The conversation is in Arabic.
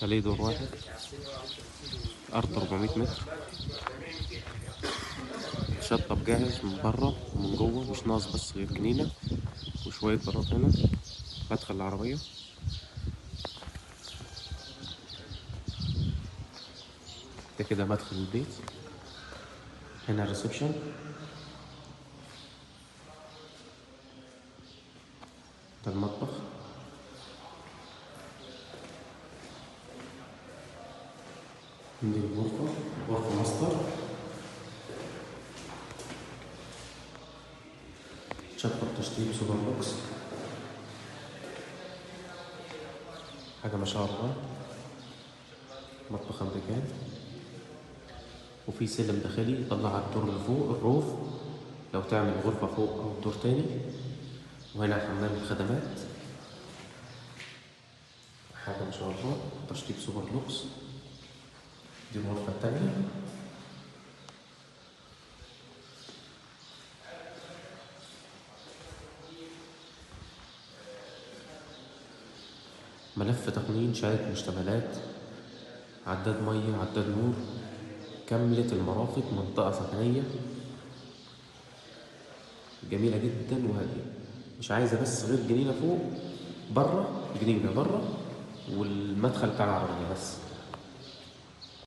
شاليه دور واحد، أرض 400 متر، شطب جاهز من بره ومن جوه، مش ناقص بس غير جنينة وشوية بلاط هنا. مدخل العربية، ده كده مدخل البيت. هنا الريسبشن، ده المطبخ، دي الغرفة، غرفة ماستر، شطب تشطيب سوبر بوكس، حاجة ما شاء الله. مطبخ أمريكان، وفي سلم داخلي يطلع على الدور اللي فوق الروف لو تعمل غرفة فوق أو دور تاني. وهنا حمام الخدمات، حاجة ما شاء الله، تشطيب سوبر لوكس. دي الغرفة التانية، ملف تقنين، شهادة مشتملات، عداد مية، عداد نور، كاملة المرافق، منطقة سكنية جميلة جدا وهادية. مش عايزة بس غير جنينة فوق، بره جنينة بره، والمدخل بتاع العربية بس.